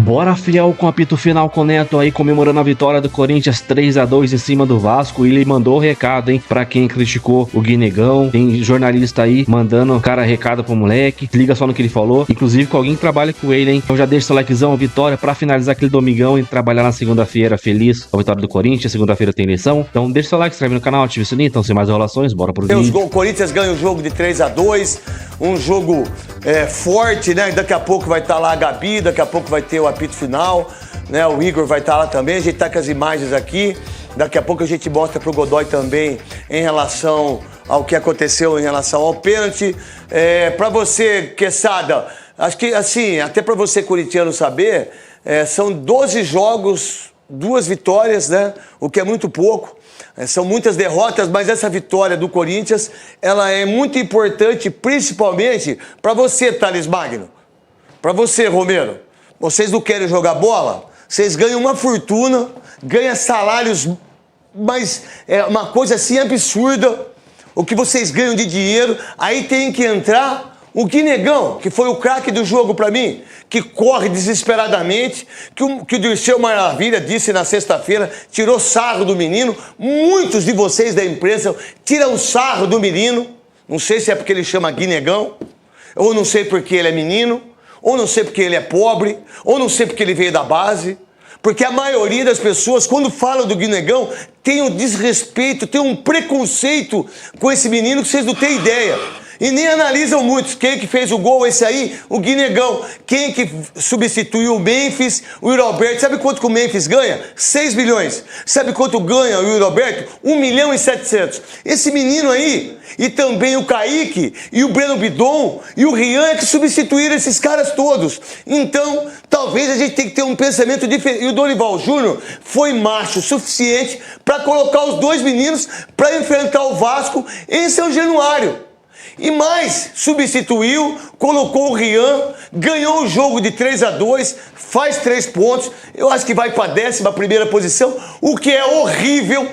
Bora, fiel, com o apito final com o Neto aí comemorando a vitória do Corinthians 3-2 em cima do Vasco. E ele mandou recado, hein, pra quem criticou o Guinegão. Tem jornalista aí mandando, cara, recado pro moleque. Liga só no que ele falou. Inclusive com alguém que trabalha com ele, hein. Então já deixa seu likezão, vitória, pra finalizar aquele domingão e trabalhar na segunda-feira feliz com a vitória do Corinthians. Segunda-feira tem eleição. Então deixa seu like, se inscreve no canal, ativa o sininho. Então sem mais enrolações, bora pro vídeo. O Corinthians ganha o jogo de 3-2. Um jogo forte, né? Daqui a pouco vai estar lá a Gabi, daqui a pouco vai ter o apito final, né? O Igor vai estar lá também. A gente tá com as imagens aqui. Daqui a pouco a gente mostra pro Godoy também em relação ao que aconteceu em relação ao pênalti. Pra você, Quesada, acho que assim, até pra você corintiano saber, são 12 jogos, 2 vitórias, né? O que é muito pouco. São muitas derrotas, mas essa vitória do Corinthians, ela é muito importante, principalmente para você, Thales Magno. Para você, Romero. Vocês não querem jogar bola? Vocês ganham uma fortuna, ganham salários, mas é uma coisa assim absurda. O que vocês ganham de dinheiro, aí tem que entrar o Guinegão, que foi o craque do jogo para mim, que corre desesperadamente, que o Dirceu Maravilha disse na sexta-feira, tirou sarro do menino. Muitos de vocês da imprensa tiram sarro do menino. Não sei se é porque ele chama Guinegão, ou não sei porque ele é menino, ou não sei porque ele é pobre, ou não sei porque ele veio da base. Porque a maioria das pessoas, quando falam do Guinegão, tem um desrespeito, tem um preconceito com esse menino que vocês não têm ideia. E nem analisam muito. Quem que fez o gol, esse aí? O Guinegão. Quem que substituiu o Memphis? O Yuri Alberto. Sabe quanto que o Memphis ganha? 6 milhões. Sabe quanto ganha o Yuri Alberto? 1 milhão e 700. Esse menino aí, e também o Kaique, e o Breno Bidon, e o Rian é que substituíram esses caras todos. Então, talvez a gente tenha que ter um pensamento diferente. E o Dorival Júnior foi macho o suficiente para colocar os 2 meninos para enfrentar o Vasco em São Januário. E mais, substituiu, colocou o Rian, ganhou o jogo de 3-2, faz 3 pontos. Eu acho que vai para a 11ª posição, o que é horrível.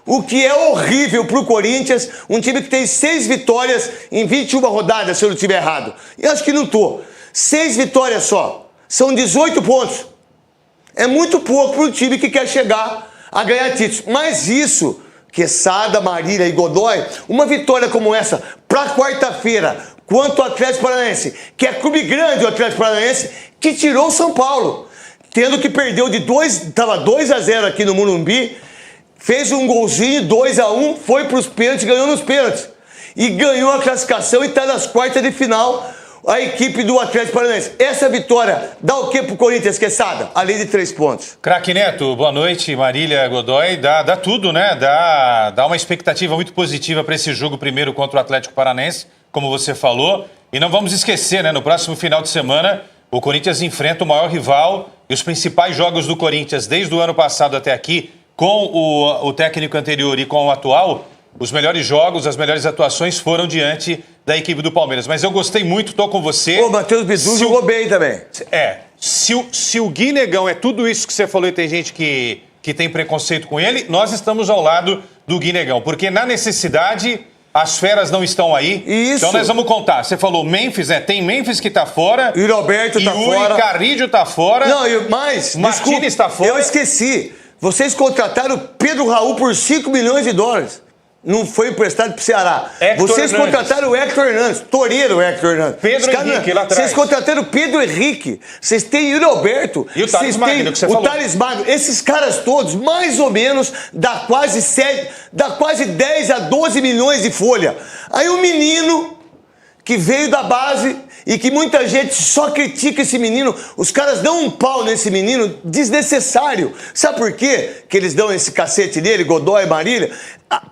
O que é horrível para o Corinthians, um time que tem 6 vitórias em 21 rodadas, se eu não estiver errado. Eu acho que não estou. 6 vitórias só, são 18 pontos. É muito pouco para um time que quer chegar a ganhar títulos. Mas isso, Quesada, Marília e Godoy, uma vitória como essa para quarta-feira, quanto o Atlético Paranaense, que é clube grande o Atlético Paranaense, que tirou o São Paulo, tendo que perdeu de 2, estava 2-0 aqui no Morumbi, fez um golzinho, 2-1, foi para os pênaltis, ganhou nos pênaltis. E ganhou a classificação e está nas quartas de final a equipe do Atlético Paranaense. Essa vitória dá o quê pro Corinthians, Quesada? Além de 3 pontos. Craque Neto, boa noite, Marília, Godoy. Dá tudo, né? Dá uma expectativa muito positiva para esse jogo primeiro contra o Atlético Paranaense, como você falou. E não vamos esquecer, né? No próximo final de semana, o Corinthians enfrenta o maior rival e os principais jogos do Corinthians desde o ano passado até aqui, com o técnico anterior e com o atual, os melhores jogos, as melhores atuações foram diante da equipe do Palmeiras. Mas eu gostei muito, tô com você. O Matheus Bidu jogou bem também. Se o Guinegão é tudo isso que você falou e tem gente que tem preconceito com ele, nós estamos ao lado do Guinegão. Porque na necessidade, as feras não estão aí. Isso. Então nós vamos contar. Você falou Memphis, tem Memphis que tá fora. E o Roberto tá fora. E o Carrídio tá fora. Não, mas... Martínez tá fora. Eu esqueci. Vocês contrataram o Pedro Raul por 5 milhões de dólares. Não foi emprestado pro Ceará. Vocês contrataram o Hector Hernandes, Toreiro Hector Hernandes. Pedro Henrique, lá atrás. Vocês contrataram o Pedro Henrique. Vocês têm Yuri Alberto. E o Thales Magno, que você falou. O Thales Magno. Esses caras todos, mais ou menos, dá quase 10 a 12 milhões de folha. Aí o menino que veio da base e que muita gente só critica esse menino, os caras dão um pau nesse menino desnecessário. Sabe por quê que eles dão esse cacete nele, Godoy e Marília?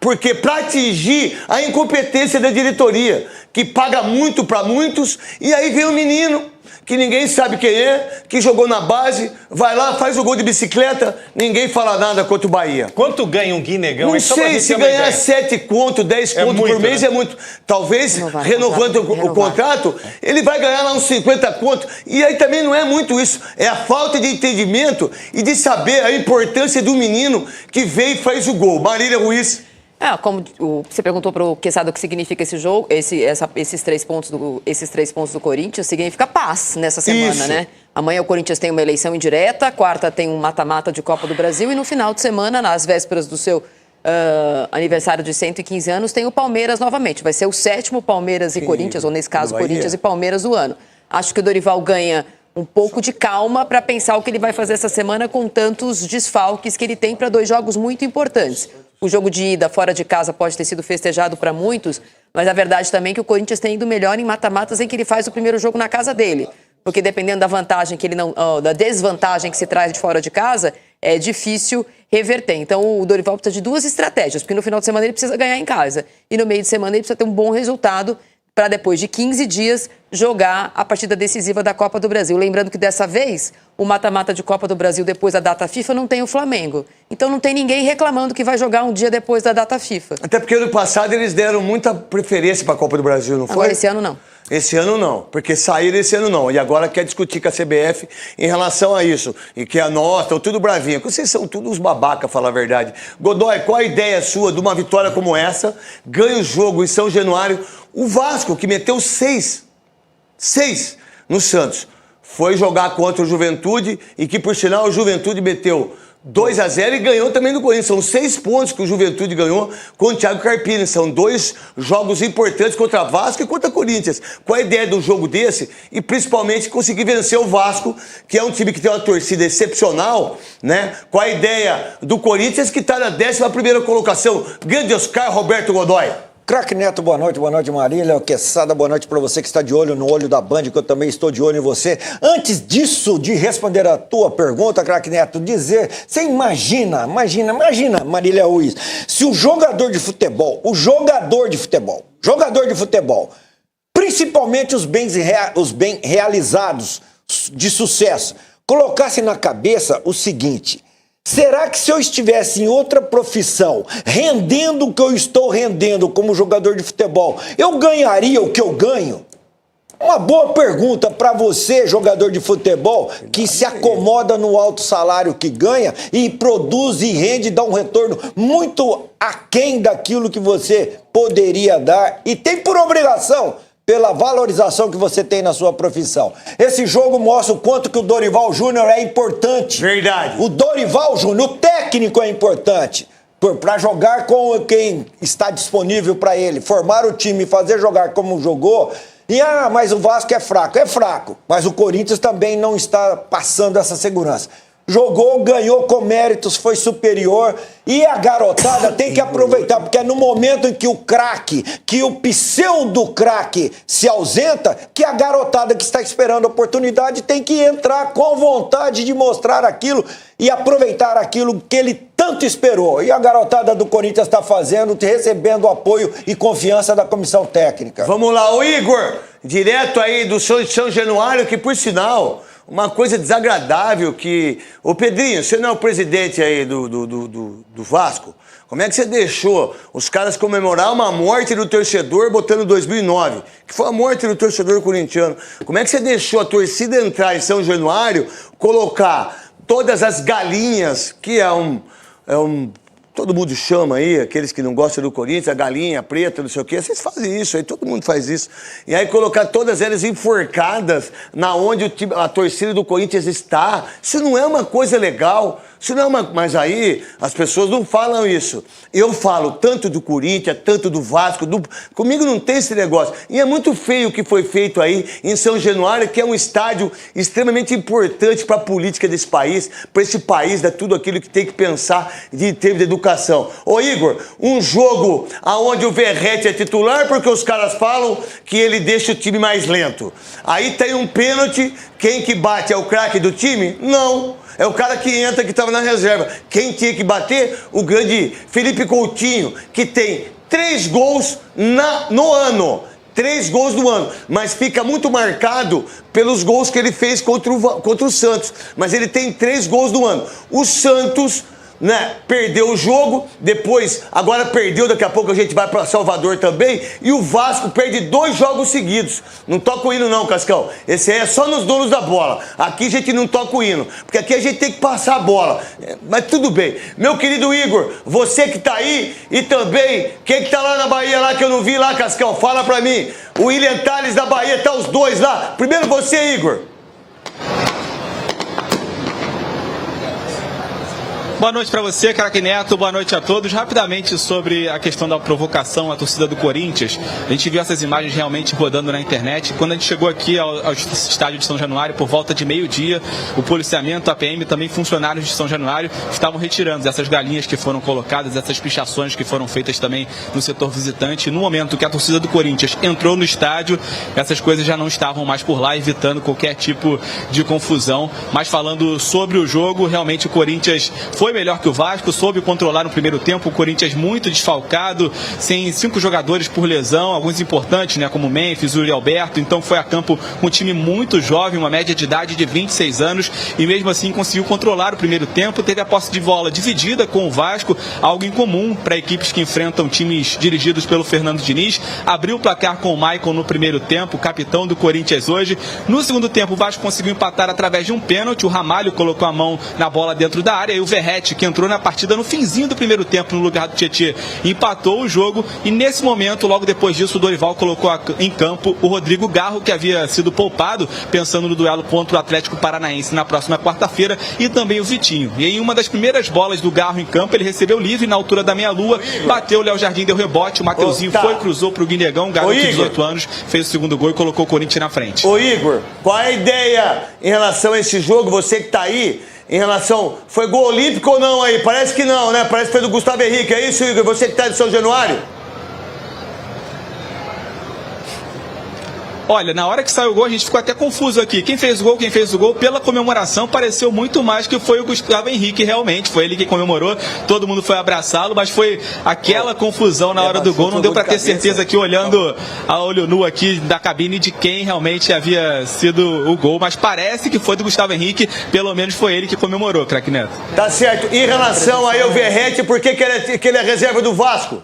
Porque para atingir a incompetência da diretoria, que paga muito para muitos, e aí vem o menino que ninguém sabe quem é, que jogou na base, vai lá, faz o gol de bicicleta, ninguém fala nada contra o Bahia. Quanto ganha um Guinegão? Não sei, se ganhar 7 conto, 10 conto por mês, né? É muito. Talvez, renovando o contrato, ele vai ganhar lá uns 50 conto. E aí também não é muito isso. É a falta de entendimento e de saber a importância do menino que veio e faz o gol. Marília Ruiz. Como você perguntou para o Quesada o que significa esse jogo, esses 3 pontos do Corinthians, significa paz nessa semana, Isso. né? Amanhã o Corinthians tem uma eleição indireta, quarta tem um mata-mata de Copa do Brasil e no final de semana, nas vésperas do seu aniversário de 115 anos, tem o Palmeiras novamente. Vai ser o 7º Palmeiras e Corinthians, ou nesse caso, Corinthians e Palmeiras do ano. Acho que o Dorival ganha um pouco de calma para pensar o que ele vai fazer essa semana com tantos desfalques que ele tem para 2 jogos muito importantes. O jogo de ida fora de casa pode ter sido festejado para muitos, mas a verdade também é que o Corinthians tem ido melhor em mata-matas em que ele faz o primeiro jogo na casa dele. Porque dependendo da vantagem da desvantagem que se traz de fora de casa, é difícil reverter. Então o Dorival precisa de 2 estratégias, porque no final de semana ele precisa ganhar em casa. E no meio de semana ele precisa ter um bom resultado para depois de 15 dias jogar a partida decisiva da Copa do Brasil. Lembrando que dessa vez, o mata-mata de Copa do Brasil depois da data FIFA não tem o Flamengo. Então não tem ninguém reclamando que vai jogar um dia depois da data FIFA. Até porque no passado eles deram muita preferência para a Copa do Brasil, não foi? Agora esse ano não. Esse ano não, porque saíram esse ano não. E agora quer discutir com a CBF em relação a isso. E que nós estão tudo bravinho. Vocês são todos uns babaca, falar a verdade. Godoy, qual a ideia sua de uma vitória como essa? Ganha o jogo em São Januário. O Vasco, que meteu 6 no Santos, foi jogar contra o Juventude e que, por sinal, o Juventude meteu 2-0 e ganhou também do Corinthians. São 6 pontos que o Juventude ganhou com o Thiago Carpini. São 2 jogos importantes contra Vasco e contra Corinthians. Qual a ideia do jogo desse? E principalmente conseguir vencer o Vasco, que é um time que tem uma torcida excepcional, né? Qual a ideia do Corinthians, que está na 11ª colocação? Grande Oscar Roberto Godoy. Craque Neto, boa noite Marília, Quesada, boa noite para você que está de olho no olho da Band, que eu também estou de olho em você. Antes disso, de responder a tua pergunta, Craque Neto, você imagina, Marília Ruiz, se o jogador de futebol, principalmente os bem realizados de sucesso, colocasse na cabeça o seguinte: será que se eu estivesse em outra profissão, rendendo o que eu estou rendendo como jogador de futebol, eu ganharia o que eu ganho? Uma boa pergunta para você, jogador de futebol, que se acomoda no alto salário que ganha e produz e rende, dá um retorno muito aquém daquilo que você poderia dar e tem por obrigação pela valorização que você tem na sua profissão. Esse jogo mostra o quanto que o Dorival Júnior é importante. Verdade. O Dorival Júnior, o técnico é importante para jogar com quem está disponível para ele, formar o time e fazer jogar como jogou. E, mas o Vasco é fraco, mas o Corinthians também não está passando essa segurança. Jogou, ganhou com méritos, foi superior e a garotada tem que aproveitar, porque é no momento em que o craque, que o pseudo-craque se ausenta, que a garotada que está esperando a oportunidade tem que entrar com vontade de mostrar aquilo e aproveitar aquilo que ele tanto esperou. E a garotada do Corinthians está fazendo, recebendo apoio e confiança da comissão técnica. Vamos lá, o Igor, direto aí do São Januário, que por sinal, uma coisa desagradável que... Ô Pedrinho, você não é o presidente aí do Vasco? Como é que você deixou os caras comemorar uma morte do torcedor botando 2009? Que foi a morte do torcedor corintiano. Como é que você deixou a torcida entrar em São Januário, colocar todas as galinhas, que é um todo mundo chama aí, aqueles que não gostam do Corinthians, a galinha preta, não sei o quê, vocês fazem isso aí, todo mundo faz isso. E aí colocar todas elas enforcadas na onde a torcida do Corinthians está, isso não é uma coisa legal, isso não é uma... Mas aí as pessoas não falam isso. Eu falo tanto do Corinthians, tanto do Vasco, comigo não tem esse negócio. E é muito feio o que foi feito aí em São Januário, que é um estádio extremamente importante para a política desse país, para esse país, tudo aquilo que tem que pensar em termos de educação. Ô Igor, um jogo onde o Verratti é titular porque os caras falam que ele deixa o time mais lento. Aí tem um pênalti, quem que bate é o craque do time? Não. É o cara que entra, que estava na reserva. Quem tinha que bater? O grande Felipe Coutinho, que tem 3 gols no ano. 3 gols no ano, mas fica muito marcado pelos gols que ele fez contra o Santos. Mas ele tem 3 gols no ano. O Santos né, perdeu o jogo, depois, agora perdeu, daqui a pouco a gente vai para Salvador também, e o Vasco perde 2 jogos seguidos. Não toca o hino não, Cascão. Esse aí é só nos donos da bola. Aqui a gente não toca o hino, porque aqui a gente tem que passar a bola. Mas tudo bem. Meu querido Igor, você que tá aí, e também, quem que tá lá na Bahia, lá que eu não vi lá, Cascão, fala pra mim. O William Tales da Bahia, tá os dois lá. Primeiro você, Igor. Boa noite para você, craque Neto. Boa noite a todos. Rapidamente sobre a questão da provocação à torcida do Corinthians. A gente viu essas imagens realmente rodando na internet. Quando a gente chegou aqui ao estádio de São Januário, por volta de meio-dia, o policiamento, a PM, também funcionários de São Januário, estavam retirando essas galinhas que foram colocadas, essas pichações que foram feitas também no setor visitante. No momento que a torcida do Corinthians entrou no estádio, essas coisas já não estavam mais por lá, evitando qualquer tipo de confusão. Mas falando sobre o jogo, realmente o Corinthians foi melhor que o Vasco, soube controlar no primeiro tempo. O Corinthians muito desfalcado, sem 5 jogadores por lesão, alguns importantes, né, como Memphis, Yuri Alberto. Então foi a campo com um time muito jovem, uma média de idade de 26 anos, e mesmo assim conseguiu controlar o primeiro tempo. Teve a posse de bola dividida com o Vasco, algo incomum para equipes que enfrentam times dirigidos pelo Fernando Diniz. Abriu o placar com o Maicon no primeiro tempo, capitão do Corinthians hoje. No segundo tempo o Vasco conseguiu empatar através de um pênalti. O Ramalho colocou a mão na bola dentro da área, e o Verratti, que entrou na partida no finzinho do primeiro tempo no lugar do Tietê, empatou o jogo. E nesse momento, logo depois disso, o Dorival colocou em campo o Rodrigo Garro, que havia sido poupado pensando no duelo contra o Atlético Paranaense na próxima quarta-feira, e também o Vitinho. E em uma das primeiras bolas do Garro em campo, ele recebeu livre na altura da meia-lua, bateu, o Léo Jardim deu rebote, o Mateuzinho foi, cruzou pro Guinegão, garoto de 18 anos, fez o segundo gol e colocou o Corinthians na frente. Ô Igor, qual é a ideia em relação a esse jogo, você que tá aí, em relação, foi gol olímpico ou não aí? Parece que não, né? Parece que foi do Gustavo Henrique, é isso, Igor? Você que tá de São Januário? Olha, na hora que saiu o gol, a gente ficou até confuso aqui. Quem fez o gol, pela comemoração, pareceu muito mais que foi o Gustavo Henrique, realmente. Foi ele que comemorou, todo mundo foi abraçá-lo, mas foi aquela confusão na hora do gol. Não deu para ter certeza aqui, olhando a olho nu aqui da cabine, de quem realmente havia sido o gol. Mas parece que foi do Gustavo Henrique, pelo menos foi ele que comemorou, craque Neto. Tá certo. Em relação aí ao Verratti, por que ele é reserva do Vasco?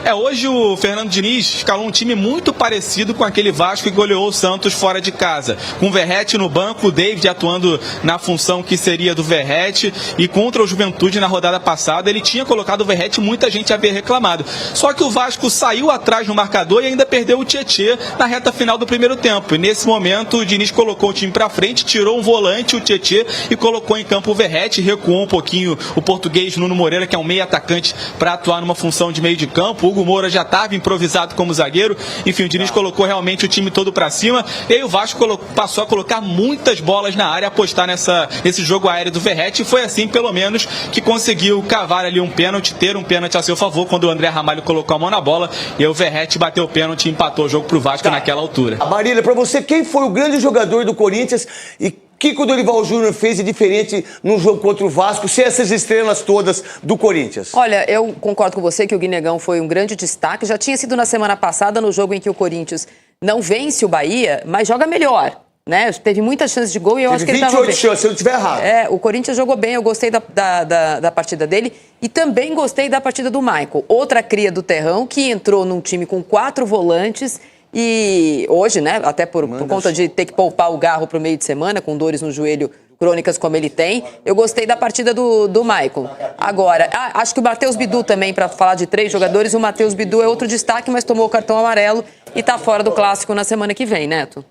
Hoje o Fernando Diniz escalou um time muito parecido com aquele Vasco que goleou o Santos fora de casa. Com o Verratti no banco, o David atuando na função que seria do Verratti, e contra o Juventude na rodada passada ele tinha colocado o Verratti, muita gente havia reclamado. Só que o Vasco saiu atrás no marcador e ainda perdeu o Tietê na reta final do primeiro tempo. E nesse momento o Diniz colocou o time para frente, tirou um volante, o Tietê, e colocou em campo o Verratti, recuou um pouquinho o português Nuno Moreira, que é um meio atacante, para atuar numa função de meio de campo. O Moura já estava improvisado como zagueiro. Enfim, o Diniz colocou realmente o time todo para cima, e aí o Vasco passou a colocar muitas bolas na área, apostar nesse jogo aéreo do Verratti, e foi assim, pelo menos, que conseguiu cavar ali um pênalti, ter um pênalti a seu favor, quando o André Ramalho colocou a mão na bola, e aí o Verratti bateu o pênalti e empatou o jogo pro Vasco naquela altura. Marília, para você, quem foi o grande jogador do Corinthians e o que o Dorival Júnior fez de diferente no jogo contra o Vasco, sem essas estrelas todas do Corinthians? Olha, eu concordo com você que o Guinegão foi um grande destaque. Já tinha sido na semana passada, no jogo em que o Corinthians não vence o Bahia, mas joga melhor, né? Teve muitas chances de gol e eu acho que ele estava bem. 28 chances, se eu não estiver errado. O Corinthians jogou bem, eu gostei da partida dele, e também gostei da partida do Maicon. Outra cria do Terrão, que entrou num time com 4 volantes. E hoje, né, até por conta de ter que poupar o Garro para o meio de semana, com dores no joelho crônicas como ele tem, eu gostei da partida do Maicon. Agora, acho que o Matheus Bidu também, para falar de 3 jogadores, o Matheus Bidu é outro destaque, mas tomou o cartão amarelo e está fora do Clássico na semana que vem, Neto.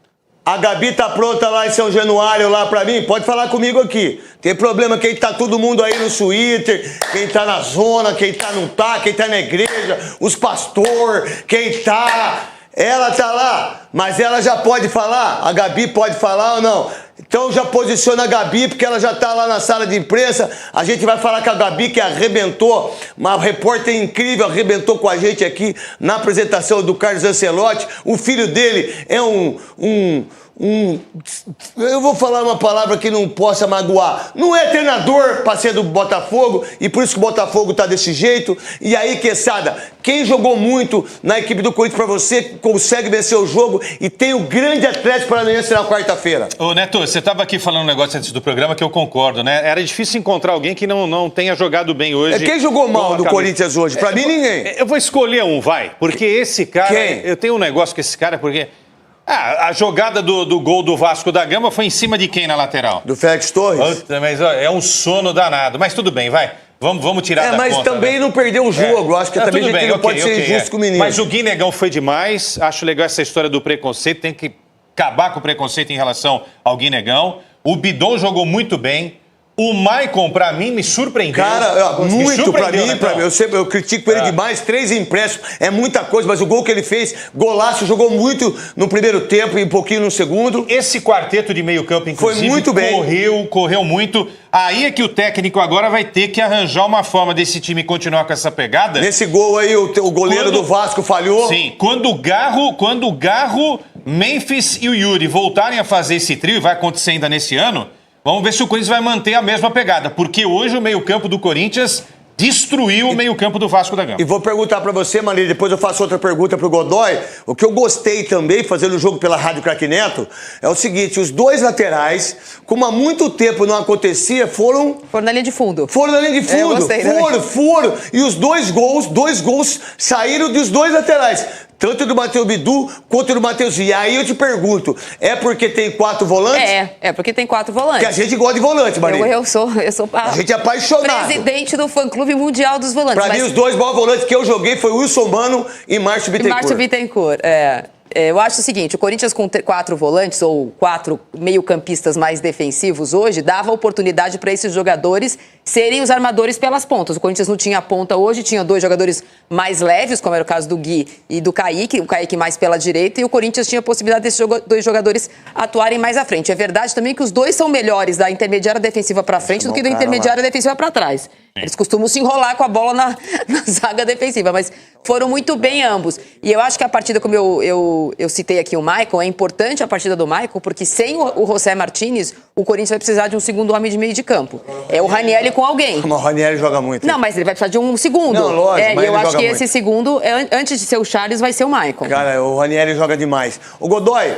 A Gabi tá pronta lá em São Januário, lá pra mim? Pode falar comigo aqui. Tem problema quem tá todo mundo aí no Twitter, quem tá na zona, quem tá não tá, quem tá na igreja, os pastor, quem tá... Ela tá lá, mas ela já pode falar? A Gabi pode falar ou não? Então já posiciona a Gabi, porque ela já tá lá na sala de imprensa. A gente vai falar com a Gabi, que arrebentou, uma repórter incrível, arrebentou com a gente aqui na apresentação do Carlos Ancelotti. O filho dele é eu vou falar uma palavra que não possa magoar. Não é treinador para ser do Botafogo, e por isso que o Botafogo tá desse jeito. E aí, Quesada, quem jogou muito na equipe do Corinthians para você, consegue vencer o jogo e tem o grande Atlético Paranaense na quarta-feira? Ô Neto, você estava aqui falando um negócio antes do programa que eu concordo, né? Era difícil encontrar alguém que não tenha jogado bem hoje. Quem jogou mal no Corinthians hoje? Pra mim, ninguém. Eu vou escolher um, vai. Porque esse cara... Quem? Eu tenho um negócio com esse cara, porque... a jogada do gol do Vasco da Gama foi em cima de quem na lateral? Do Félix Torres? Puta, mas ó, é um sono danado. Mas tudo bem, vai. Vamos tirar da mas conta. também não perdeu o jogo. Acho que também a gente não pode ser injusto com o menino. Mas o Guinegão foi demais. Acho legal essa história do preconceito. Tem que acabar com o preconceito em relação ao Guinegão. O Bidon jogou muito bem. O Maicon, pra mim, me surpreendeu. Cara, muito pra mim. Eu critico ele É. demais. 3 empréstimos é muita coisa, mas o gol que ele fez, golaço, jogou muito no primeiro tempo e um pouquinho no segundo. Esse quarteto de meio campo, inclusive, Foi muito bem. correu muito. Aí é que o técnico agora vai ter que arranjar uma forma desse time continuar com essa pegada. Nesse gol aí, o goleiro do Vasco falhou. Sim, quando o Garro, Memphis e o Yuri voltarem a fazer esse trio, e vai acontecer ainda nesse ano, vamos ver se o Corinthians vai manter a mesma pegada. Porque hoje o meio-campo do Corinthians destruiu o meio-campo do Vasco da Gama. E vou perguntar pra você, Marília, depois eu faço outra pergunta pro Godoy. O que eu gostei também, fazendo o jogo pela Rádio Craque Neto, é o seguinte, os dois laterais, como há muito tempo não acontecia, foram Foram na linha de fundo. na linha de Eu fundo. gostei também. Foram. E os dois gols saíram dos dois laterais. Tanto do Matheus Bidu quanto do Matheus. E aí eu te pergunto, é porque tem 4 volantes? É porque tem 4 volantes. Que a gente gosta de volante, Marília. Eu sou A gente é apaixonado. presidente do fã-clube mundial dos volantes. Pra mim, os 2 maiores volantes que eu joguei foi o Wilson Mano e Márcio Bittencourt. Márcio Bittencourt, eu acho o seguinte, o Corinthians com 4 volantes ou 4 meio-campistas mais defensivos hoje dava oportunidade para esses jogadores serem os armadores pelas pontas. O Corinthians não tinha ponta hoje, tinha 2 jogadores mais leves, como era o caso do Gui e do Kaique, o Kaique mais pela direita, e o Corinthians tinha a possibilidade desses 2 jogadores atuarem mais à frente. É verdade também que os 2 são melhores da intermediária defensiva para frente do que da intermediária defensiva para trás. Eles costumam se enrolar com a bola na zaga defensiva, mas foram muito bem ambos. E eu acho que a partida, como eu citei aqui o Maicon, é importante a partida do Maicon, porque sem o José Martínez, o Corinthians vai precisar de um segundo homem de meio de campo. É o Ranieri com alguém. Mas o Ranieri joga muito. Não, mas ele vai precisar de um segundo. Não, lógico, mas e eu ele acho joga que muito. esse segundo, antes de ser o Charles, vai ser o Maicon. Cara, o Ranieri joga demais. O Godoy,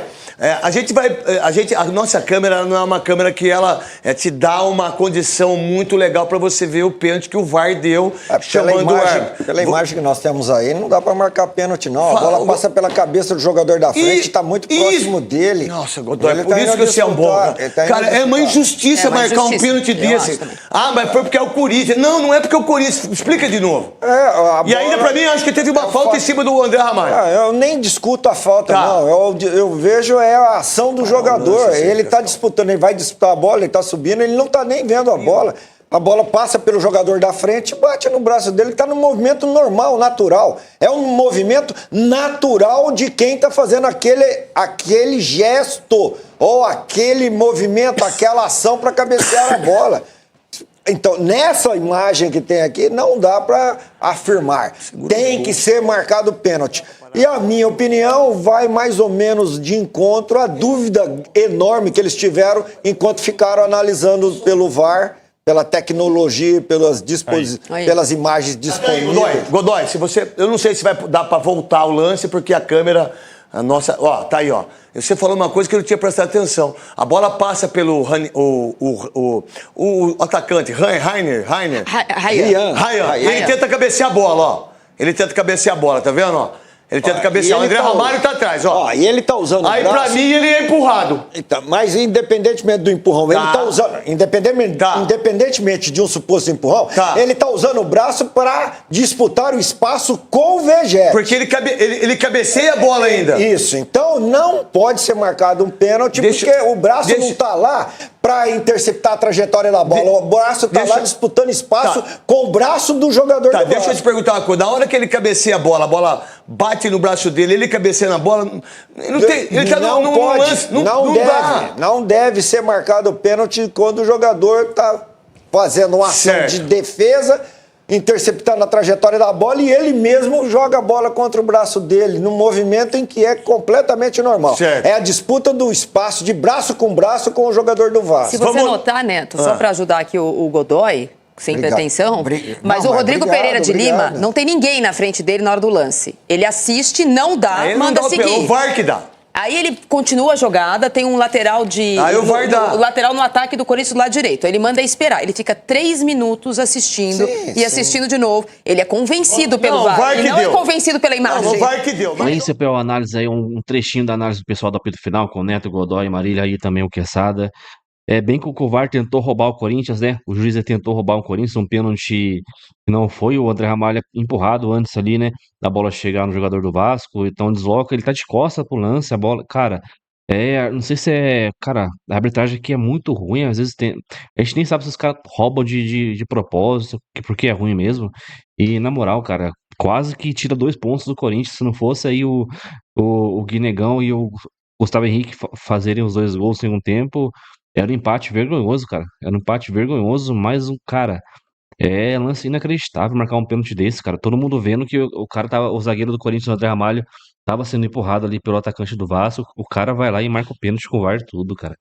a nossa câmera não é uma câmera que ela te dá uma condição muito legal pra você ver o pênalti que o VAR deu, chamando o árbitro. Pela imagem que nós temos aí, não dá pra marcar pênalti, não. A bola passa pela cabeça do jogador da frente, tá muito próximo dele. Nossa, Godoy, Ele por tá isso indo que você é um bom. Cara, é uma injustiça marcar um pênalti desse. Mas foi porque é o Corinthians. Não é porque é o Corinthians. Explica de novo. E ainda pra mim, acho que teve uma falta em cima do André Ramalho. Eu nem discuto a falta, Tá. não. Eu vejo a ação do jogador. Ele tá disputando, ele vai disputar a bola, ele tá subindo, ele não tá nem vendo a bola. A bola passa pelo jogador da frente, bate no braço dele, está no movimento normal, natural. É um movimento natural de quem está fazendo aquele gesto, ou aquele movimento, aquela ação para cabecear a bola. Então, nessa imagem que tem aqui, não dá para afirmar. Tem que ser marcado pênalti. E a minha opinião vai mais ou menos de encontro à dúvida enorme que eles tiveram enquanto ficaram analisando pelo VAR, pela tecnologia, pelas imagens disponíveis. Godoy, eu não sei se vai dar para voltar o lance, porque a câmera, tá aí, ó. Você falou uma coisa que eu não tinha prestado atenção. A bola passa pelo o atacante, Rainer. Ele tenta cabecear a bola, ó. Ele tenta cabecear a bola, tá vendo, ó? Ele tenta cabecear. O André Ramalho tá atrás, ó. E ele tá usando o aí, braço. pra mim, ele é empurrado. Então, mas independentemente do empurrão, ele tá usando. Independentemente de um suposto empurrão, ele tá usando o braço para disputar o espaço com o Vegete. Porque ele cabeceia a bola ainda. Isso. Então não pode ser marcado um pênalti, porque o braço não tá lá para interceptar a trajetória da bola. O braço tá lá disputando espaço com o braço do jogador do Deixa eu te perguntar uma coisa. Na hora que ele cabeceia a bola bate no braço dele, ele cabeceia na bola. Não deve ser marcado o pênalti quando o jogador tá fazendo uma ação de defesa, interceptando a trajetória da bola e ele mesmo joga a bola contra o braço dele, num movimento em que é completamente normal. É a disputa do espaço de braço com o jogador do Vasco. Se você notar, Neto, só para ajudar aqui o Godoy, sem pretensão, mas o Rodrigo Pereira de Lima, não tem ninguém na frente dele na hora do lance. Ele assiste, não dá, manda seguir. O VAR que dá. Aí ele continua a jogada, tem um lateral Aí o VAR dá. lateral no ataque do Corinthians do lado direito. Ele manda esperar. Ele fica 3 minutos assistindo e assistindo de novo. Ele é convencido pelo VAR. Ele não é convencido pela imagem. Não, o VAR que deu. Nem se pela análise aí, um trechinho da análise do pessoal do apito final, com o Neto, Godoy, Marília aí também o Quesada. É bem que o VAR tentou roubar o Corinthians, né? O juiz tentou roubar o Corinthians, um pênalti que não foi, o André Ramalho empurrado antes ali, né? Da bola chegar no jogador do Vasco, então desloca, ele tá de costas pro lance, a bola, cara, não sei se cara, a arbitragem aqui é muito ruim, às vezes a gente nem sabe se os caras roubam de propósito, porque é ruim mesmo, e na moral, cara, quase que tira 2 pontos do Corinthians, se não fosse aí o Guinegão e o Gustavo Henrique fazerem os 2 gols em um tempo. Era um empate vergonhoso, cara. Era um empate vergonhoso, mas cara, lance inacreditável marcar um pênalti desse, cara. Todo mundo vendo que o zagueiro do Corinthians, o André Ramalho, tava sendo empurrado ali pelo atacante do Vasco. O cara vai lá e marca o pênalti com o VAR tudo, cara.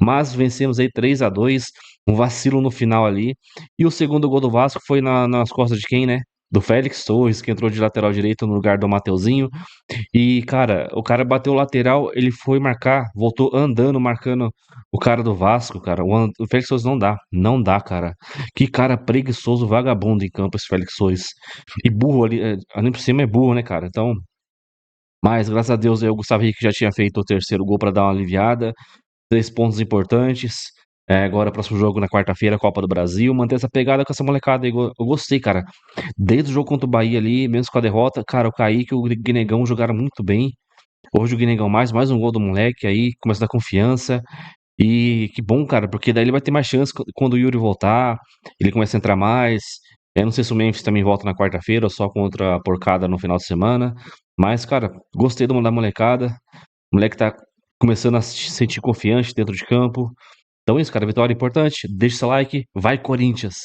Mas vencemos aí 3-2, um vacilo no final ali. E o segundo gol do Vasco foi nas costas de quem, né? Do Félix Torres, que entrou de lateral direito no lugar do Mateuzinho. E, cara, o cara bateu o lateral, ele foi marcar, voltou andando, marcando o cara do Vasco, cara. O Félix Torres não dá, cara. Que cara preguiçoso, vagabundo em campo esse Félix Torres. E burro ali por cima é burro, né, cara? Então, mas graças a Deus o Gustavo Henrique já tinha feito o terceiro gol pra dar uma aliviada. 3 pontos importantes. Agora, próximo jogo na quarta-feira, Copa do Brasil. Manter essa pegada com essa molecada aí. Eu gostei, cara. Desde o jogo contra o Bahia ali, mesmo com a derrota, cara, o Kaique e o Guinegão jogaram muito bem. Hoje o Guinegão mais um gol do moleque aí, começa a dar confiança. E que bom, cara, porque daí ele vai ter mais chance quando o Yuri voltar. Ele começa a entrar mais. Eu não sei se o Memphis também volta na quarta-feira ou só contra a porcada no final de semana. Mas, cara, gostei da molecada. O moleque tá começando a se sentir confiante dentro de campo. Então é isso, cara. Vitória importante. Deixa seu like. Vai, Corinthians!